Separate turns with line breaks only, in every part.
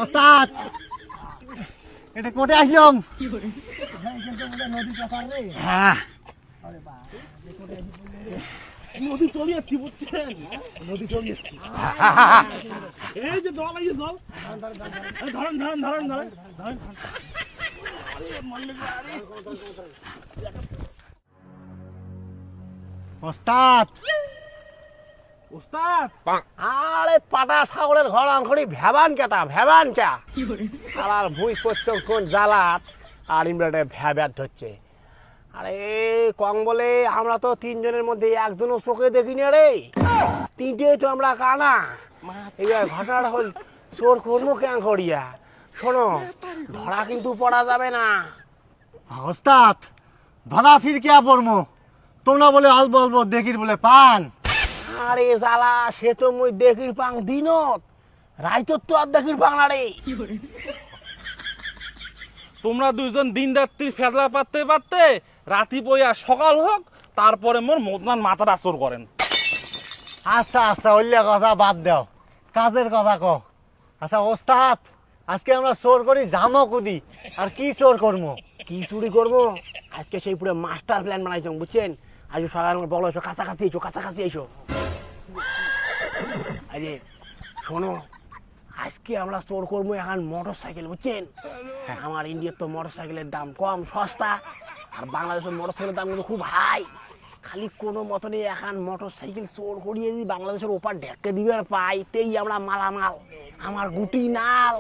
ওস্তাদ এটা কোটে আসলাম। হ্যাঁ
নদী চলে যাচ্ছি বুঝছেন, নদী চলে যাচ্ছি। এই যে জল, এই যে জল, ধরেন ধরেন ধরেন ধরেন ধরেন।
ওস্তাদ
ওস্তাদ
আরে পাটা ছাগলের ঘর আনখড়ি ভ্যাবান কেটা ভ্যাবান চা আর ভুই করছো কোন জ্বালাত আর ইমরাটে ভ্যাব্যাত ধরছে। আরে কং বলে আমরা তো তিনজনের মধ্যে একজনও চোখে দেখিনি রে, তিনটে তো আমরা কানা। এইবার ঘটনাটা হল চোর করবো কেন করিয়া, শোনো ধরা কিন্তু পড়া যাবে না।
ওস্তাদ ধরা ফির কে পড়মো, তোমরা বলে অল্প অল্প দেখির বলে পান।
আরে জ্বালা সে তো মুই দেখির পাং দিনত, রাইতর তো আর দেখির পাং না রে।
তোমরা দুইজন দিন রাত্রির ফেদলা পাততে পারতে রাতি পইয়া সকাল হোক, তারপরে মোর মদনান মাথাটা চোর করেন।
আচ্ছা আচ্ছা ওইলে কথা বাদ দাও, কাজের কথা কও। আচ্ছা ওস্তাদ আজকে আমরা চোর করি জামো কুদি, আর কি চোর করবো?
কি চুরি করবো আজকে সেই পুরো মাস্টার প্ল্যান বানাইছ বুঝছেন। আজ সকাল বলো এসো, কাছাকাছি এসো, কাছাকাছি এসো। আরে শোনো আজকে আমরা চোর করবো এখন মোটর সাইকেল বুঝছেন। আমার ইন্ডিয়ার তো মোটর সাইকেলের দাম কম সস্তা, আর বাংলাদেশের মোটর সাইকেলের দাম কিন্তু খুব হাই। খালি কোনো মতনে এখন মোটর সাইকেল চোর করিয়ে যদি বাংলাদেশের ওপার ঢেকে দিবে আর পাইতেই আমরা মালামাল। আমার গুটি নাল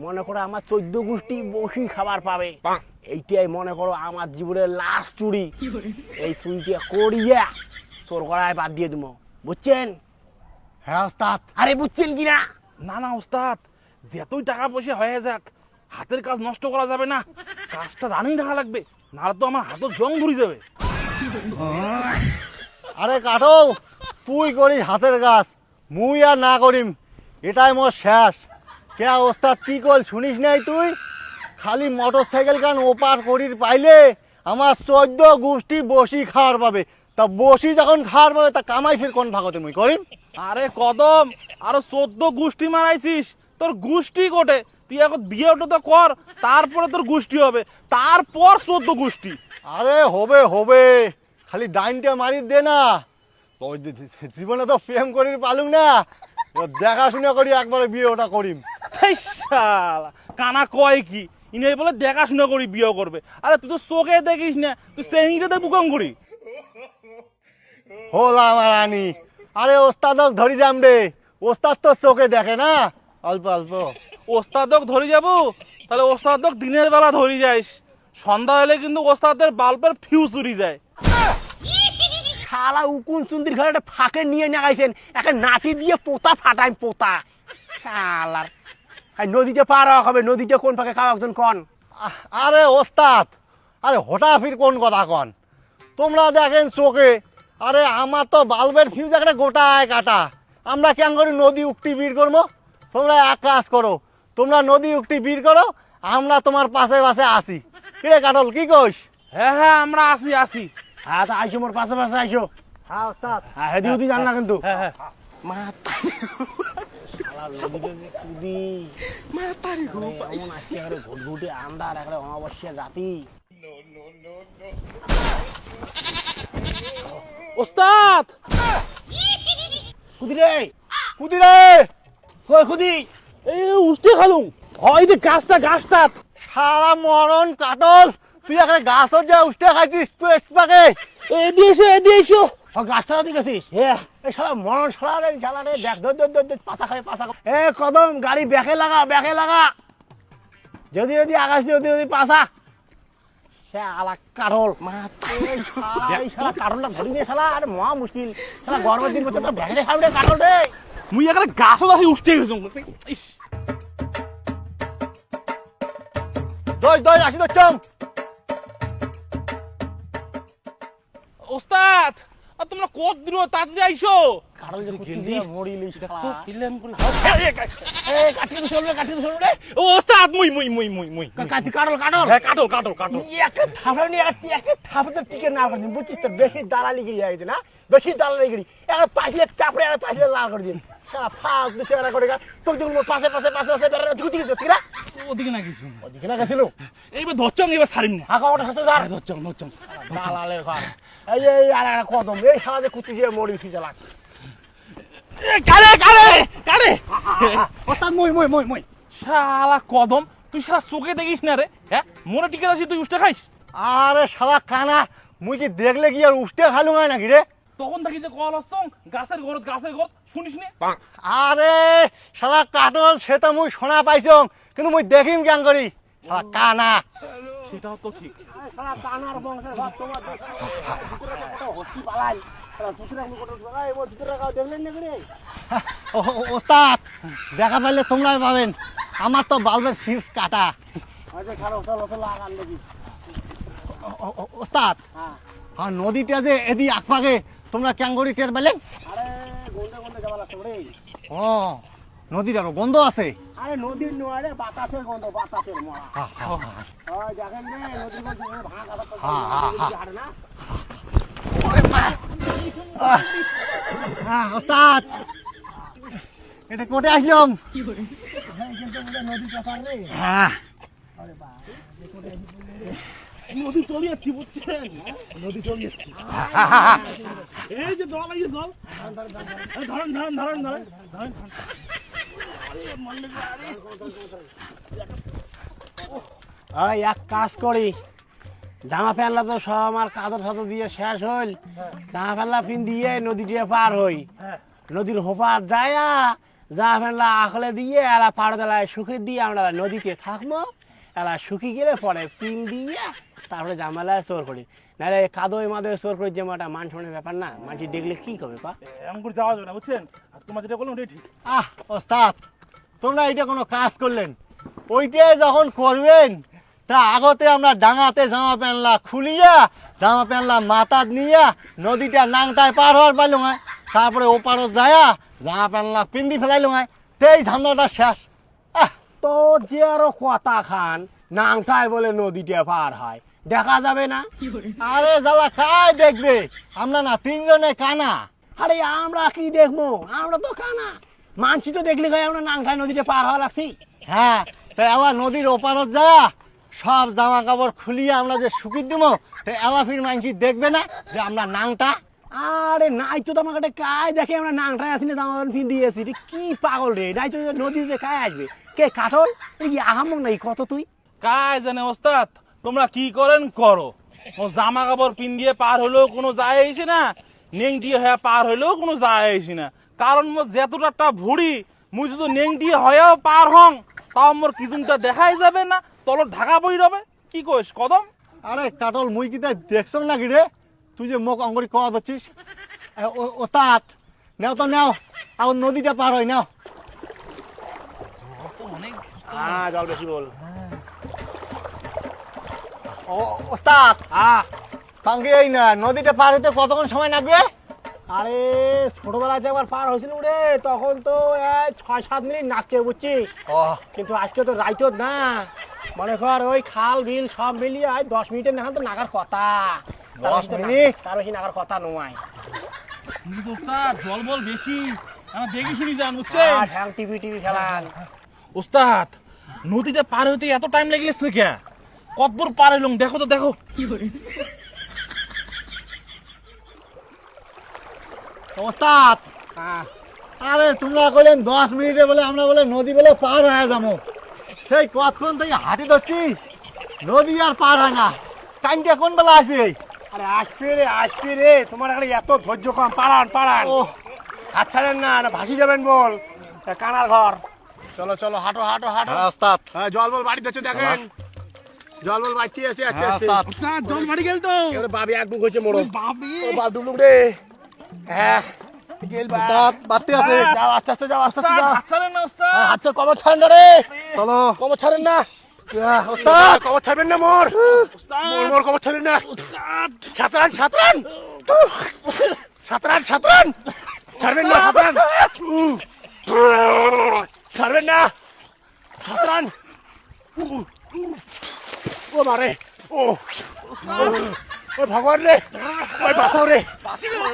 মনে করো, আমার 14 গোষ্ঠী বসি খাবার পাবে। এইটাই মনে করো আমার জীবনের লাস্ট চুরি। এই চুরিটা করিয়া চোর করায় বাদ দিয়ে দেবো বুঝছেন।
হ্যাঁ ওস্তাদ।
আরে বুঝছেন কিনা?
না না ওস্তাদ, যতই টাকা পয়সা হয়ে যাক হাতের কাজ নষ্ট করা যাবে না, কাজটা রানিং রাখা লাগবে, নাহলে তো আমার হাতের জং ধরে যাবে।
আরে কাঠল তুই করিস হাতের কাজ, মুই আর না করিম, এটাই মোর শেষ। কে ওস্তাদ কি কল শুনিস নাই তুই? খালি মোটর সাইকেল কান ওপার করির পাইলে আমার 14 গোষ্ঠী বসি খাওয়ার পাবে। তা বসি যখন খাওয়ার পাবে তা কামাই ফির কোন ভাগতে মুই করিম?
আরে কদম, আরো 14 গোষ্ঠী মারাইছিস, তোর গোষ্ঠী কোটে? তুই এখন বিয়েটা তো কর, তারপরে তোর গোষ্ঠী হবে, তারপর 14 গোষ্ঠী।
আরে হবে হবে, খালি দাইনটা মারি দে না। ওই জীবনে তো প্রেম করি পালুম না, দেখাশোনা করি একবারে বিয়ে ওটা করিম।
এই শালা কানা কয় কি, ইনি বলে দেখাশোনা করি বিয়ে করবে। আরে তুই তো চোখে দেখিস না, তুই সেঙ্গিটাতে বুকং করি।
হলাম আর আনি। আরে ওস্তাদক ধরি যাম রে, ওস্তাদ তো চোখে দেখে না, অল্প অল্প।
ওস্তাদক ধরে যাবো, তাহলে ওস্তাদক দিনের বেলা ধরে যাইস, সন্ধ্যা হলে কিন্তু ওস্তাদের বাল্বের ফিউজ উড়ি যায়।
শালা উকুন চুন্দির ঘরে একটা ফাঁকে নিয়ে নেগাইছেন, একটা নাটি দিয়ে পোতা ফাটাই পোতা। শালার নদীটা পার হওয়া হবে, নদীটা কোন ফাঁকে খাওয়া একজন কন।
আরে ওস্তাদ, আরে হঠাৎ ফির কোন কথা কন? তোমরা দেখেন চোখে, আরে আমার তো বাল্বের ফিউজ একটা গোটায় কাটা, আমরা কেন করি নদী উক্তি বীর করবো? তোমরা এক কাজ করো, তোমরা নদী উক্তি বীর করো, আমরা তোমার পাশে পাশে আসি। কে কাটল কি কইস?
হ্যাঁ হ্যাঁ আমরা আসি আসি।
হ্যাঁ তা আইসো, মোর পাশে পাশে আইসো। হ্যাঁ ওস্তাদ, হ্যাঁ হেদি উদি জান না কিন্তু।
হ্যাঁ হ্যাঁ
শালা নদীতে যে কুদি এমন আজকে একেবারে ঘুটঘুটে আন্ধার, একেবারে অমাবস্যার রাতি।
ওস্তাদ
কুদি রে,
কুদি রে,
কই কুদি?
এই উষ্টি খালুম, হয় যে গাছটা গাছটা।
সারা মরণ কাটল, তুই এখানে গাছত যা উঠতে খাইছিস পাকে।
এদিকে এসো।
গাছটাও দিকেছিস? এই শালা মরণ শালা রে, শালা রে, দেখ ধর ধর ধর পাশা খাই পাশা। এ কদম গাড়ি ব্যাকে লাগা, ব্যাকে লাগা। যদি যদি আকাশ যদি যদি পাশা শালা কাঠল। এই শালা কাঠলটা ধরি নে শালা, আরে মহা মুশকিল শালা, গরমের দিন করতে তো ব্যাকে খাবি রে কাঠল রে।
মুই এখানে গাছত আসি উষ্টি গেছি।
দই দই আসি তো চম।
ওস্তাদ আর তোমরা কত দূর তাড়াতাড়ি আইসো
কাটল যে কুত্তি
গেলি?
যে মরি লিস
তো পিলেন করে
এই কাটি তো চলবে রে
ও ওস্তাদ মুই
কাটি কাটল
হ্যাঁ কাটল
একে থাপড়ানি আর একে থাপড়াতে টিকে না করে বুঝছিস তো বেশি দালালি গিয়ে যাইছে না বেশি দালালি গিরি একটা পাইলে চাপড়ে আর পাইলে লাল করে দিন সারা ফাঁক দুশো টাকা করে তো যখন পাশে বেড়া তুই দিকে ঠিক না
ওদিকে না কিছু
ওদিকে না গেছিল
এইবার ধরছং এবার ছাড়িম না
হাঁকা ওটা সাথে দাঁড়
ধরছং
দালালের ঘর এই যে আর একটা কদম এই সারাতে কুত্তি যে মরি ফিজে লাগ
কারে
ওস্তাদ মই
শালা কদম তুই শালা চোখে দেখিস না রে হ্যাঁ মনে টিকে আছিস তুই উষ্টা খাইস
আরে শালা কানা মুই কি দেখলে কি আর উষ্টে খালু হয় নাকি রে?
তখন থাকি যে কল আসছ গাছের ঘর শুনিস নি
আরে শালা কাটল সে তো মুই শোনা পাইছং কিন্তু মুই দেখিম কেন করি শালা কানা।
সেটাও তো ঠিক
সারা কানার বংশের ভাত তোমার হস্তি পালাই সারা দুসরা কত এই দুসরা কাও দেখলেন না করে
ওস্তাদ দেখা পাইলে তোমরাই পাবেন, আমার তো বাল্বের ফিউজ কাটা।
আচ্ছা খারাপ চলো আগান দেখি
ওস্তাদ
হ্যাঁ
আর নদীটা যে এদি আকপাকে তোমরা ক্যাঙ্গরি টের পেলেন?
আরে গন্ধে যাওয়া লাগছে রে
ও নদীটারও গন্ধ আছে।
আরে নদীর নোয়ারে বাতাসের গন্ধ বাতাসের মরা ওই দেখেন রে নদীর গন্ধ ভাঙা হাঁটে না
ওস্তাদ এটা কোটে আসলাম।
নদী কাপার রে
হ্যাঁ
নদী চলে যাচ্ছি বুঝছেন নদী চলে যাচ্ছি
এই যে জল এই যে জল ধরেন
ওই এক কাজ করি জামা প্যান্টলা তো সব আমার কাদর সাদর দিয়ে শেষ হইল জামা প্যান্টলা পিন দিয়ে নদী দিয়ে পার হই নদীর হোপার যায়া জামা প্যান্টলা আখলে দিয়ে এলা পাড় দেলায় শুকিয়ে দিয়ে আমরা নদীতে থাকবো এলা শুকিয়ে গেলে পরে পিন দিয়ে তারপরে জামালায় চোর করি নাহলে কাদোয় মাদোয় চোর করি যে একটা মান সম্মানের ব্যাপার না মানুষ দেখলে কি করবে পা
এমন করে যাওয়া যাবে না বুঝছেন আর তোমার যেটা বললাম ওটাই ঠিক
ওস্তাদ তোমরা এটা কোনো কাজ করলেন, ওইটাই যখন করবেন তা আগতে আমরা ডাঙাতে জামা প্যান্টলা খুলিয়া জামা প্যান্টলা মাথাত নিয়া নদীটা নাংটায় পার হওয়ার পাইলো হয়, তারপরে ওপারও যায়া জামা প্যান্টলা পিন্দি ফেলাইলো হয়, তেই ধান্দাটা শেষ।
তো যে আরো কথা খান নাংটায় বলে নদীটা পার হয় দেখা যাবে না
আরে জ্বালা কাই দেখবে, আমরা না তিনজনে কানা।
আরে আমরা কি দেখবো আমরা তো কানা মানছি তো দেখলি গায়ে আমরা নাংটায় নদীতে পার হওয়া লাগছি
হ্যাঁ তাই আবার নদীর ওপারত যায়া সব জামা কাপড় খুলিয়ে আমরা যে শুকিয়ে দিব তাই আবার ফির মানছি দেখবে না যে আমরা নাংটা।
আরে নাই তো তোমার কাছে কায় দেখে আমরা নাংটায় আসি না জামা প্যান্ট ফিন দিয়েছি এটা কি পাগল রে নাই তো নদীতে কায় আসবে কে কাঠল এটা কি আহামক নাই কত তুই
কায় জানে ওস্তাদ তোমরা কি করেন করো, ও জামা কাপড় পিন দিয়ে পার হলেও কোনো যায় আইসি না, নেংটি হয়ে পার হলেও কোনো যায় আইসি না, কারণ মোর যেতটা ভুড়ি মুই যদি নেংটি হয়েও পার হং তাও মোর কিছুটা দেখাই যাবে না, তল ঢাকা বই রবে। কি কইস কদম?
আরে কাটল মুই কি তাই দেখছ নাকি রে, তুই যে মুখ অঙ্গরি কওয়া ধরছিস। ওস্তাদ নেও তো নেও, আর নদীটা পার হয় নাও।
হ্যাঁ জল বেশি বল
ওস্তাদ
হ্যাঁ
সঙ্গে এই না নদীটা পার হতে কতক্ষণ সময় লাগবে?
আরে ছোটবেলায় একবার পার হয়েছিল রে তখন তো 6-7 মিনিট নাচছে বুঝছি
ও
কিন্তু আজকে তো রাইতত না মনে কর ওই খাল বিল সব মিলিয়ে 10 মিনিটের না তো নাগার কথা
10 মিনিট?
তার বেশি নাগার কথা নয়
ওস্তাদ জল বল বেশি আমার দেখি শুনি যান বুঝছেন।
হ্যাং টিভি খেলান
ওস্তাদ নদীটা পার হইতে এত টাইম লাগলেছে কে, কতদূর পার হইলাম দেখো তো দেখো।
ওস্তাদ আরে তোমরা কইলেন 10 মিনিটে বলে আমরা বলে নদী বলে পার হয়ে যাবো, সেই কতক্ষণ থেকে হাঁটি ধরছি নদী আর পার হয় না, টাইমটা কোন বেলা আসবে?
আরে আসবে রে তোমার এখানে এত ধৈর্য কম পাড়ান
ও
হাত ছাড়েন না ভাসি যাবেন বল কানার ঘর চলো হাঁটো
ওস্তাদ
জল বল বাড়ি যাচ্ছে দেখেন জল বল বাড়তে আছে
ওস্তাদ
ওস্তাদ জল বাড়ি গেল তো
এবারে বাবি এক বুক হয়েছে মোড়ো
বাবি
ও বাপ ডুবলুক রে হ্যাঁ গেল বা
ওস্তাদ বাড়তে আছে,
যাও আস্তে যাও যাও
ছাড়েন না ওস্তাদ।
আচ্ছা কবর ছাড়েন না রে
চলো
কবর ছাড়েন না
ওস্তাদ
কবর ছাড়বেন না মোর
ওস্তাদ
মোর কবর ছাড়েন না
ওস্তাদ
সাঁতরান সাঁতরান সাঁতরান, ছাড়বেন না সাঁতরান, ছাড়বেন না সাঁতরান। ও মারে, ও ও ভগবান রে, ওই বাঁচাও রে,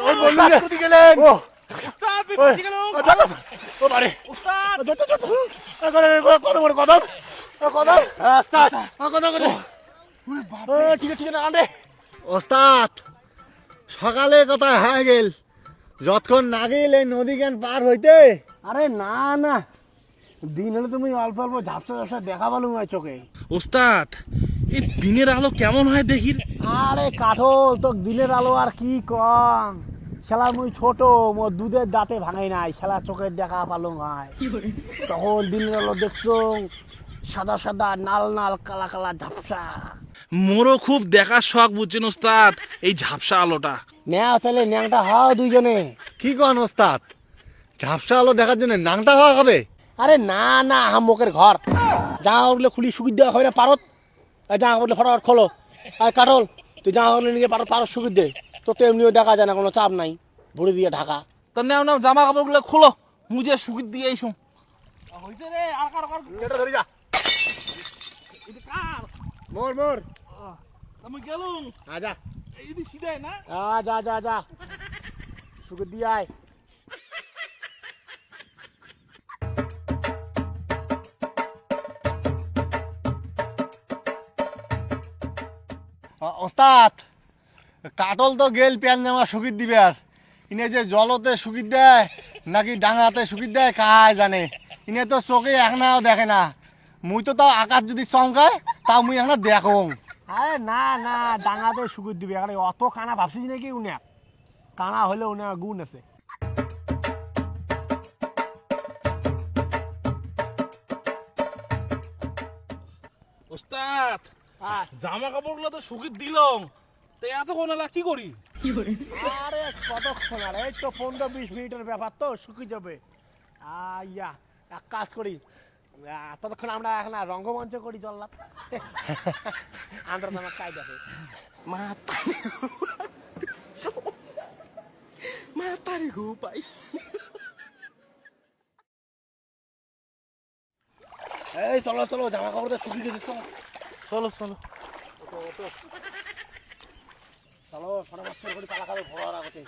ওই বন্ধু রে,
কোথায় গেলেন?
ও
ওস্তাদ আমি
ওই,
বাঁচি গেলাম।
ও মারে,
ওস্তাদ
কত বড় কদম, কদম,
ওস্তাদ,
কদম করে, ঠিক আছে ঠিক আছে, আনে
ওস্তাদ সকালে কোথায় হয়ে গেল? যতক্ষণ না গেল এই নদী জ্ঞান পার হইতে।
আরে না না, দিন হলে তুমি অল্প অল্প ঝাপসা ঝাপসা দেখা পালু আমার চোখে।
ওস্তাদ এই দিনের আলো কেমন হয় দেখি।
আরে কাঠল তো দিনের আলো আর কি কম, শালা মুই ছোট, মোর দুধের দাঁতে ভাঙাই নাই, শালা চোখের দেখা পালু হয়। তখন দিনের আলো দেখছো সাদা সাদা নাল নাল কালা কালা ঝাপসা।
মোরও খুব দেখার শখ বুঝছেন ওস্তাদ এই ঝাপসা আলোটা।
নেও তাহলে ন্যাংটা হও দুইজনে।
কি কন ওস্তাদ, ঝাপসা আলো দেখার জন্য নাংটা হওয়া হবে?
আরে না না, হামকের ঘর, জামা কাপড়গুলো খুলি শুকি দেওয়া হবে না পারত, জামা কাপড়গুলো ফটাফট খোলো। আর কাঠল তুই জামা কাপড় নিয়ে পারত পারত শুকি দে, তো তো এমনিও দেখা যায় না, কোনো চাপ নাই, ভরে দিয়ে ঢাকা।
তা নাও নাও জামা কাপড়গুলো খোলো, মুজে শুকিয়ে দিয়ে আইসো। হইছে রে আর কার কার
এটা ধরে যা,
এটা কার?
মোর মোর,
আমি গেলুম
আজা
এই দি সিধাই না।
যা যা যা, শুকি দিয়ে আয়।
ওস্তাদ কাটল তো গেল প্যান জামা শুকিয়ে দিবে, আর ইনে যে জলতে শুকিয়ে দেয় নাকি ডাঙাতে শুকিয়ে দেয় কায় জানে। ইনে তো চোখে একনাও দেখে না, মুই তো তাও আকাশ যদি চমকায় তাও মুই এখন দেখো।
আরে না না, ডাঙাতে শুকি দিবি, আরে অত কানা ভাবছিস নাকি? উনে কানা হলে উনে গুণ আছে।
ওস্তাদ জামা কাপড়গুলো তো শুকিয়ে দিলাম, তো এতক্ষণ এলা কি করি?
আরে কতক্ষণ, আর এই তো 15-20 মিনিটের ব্যাপার, তো শুকিয়ে যাবে। আইয়া এক কাজ করি, ততক্ষণ আমরা এখন আর রঙ্গমঞ্চ করি, চললাম আমরা তো আমার কাজ দেখে
মাতারি গো পাই।
এই চলো চলো, জামা কাপড়টা শুকিয়ে গেছে, চলো
চলো চলো।
চলো, 6:30 করে পালা খাবে ভোর আগতে।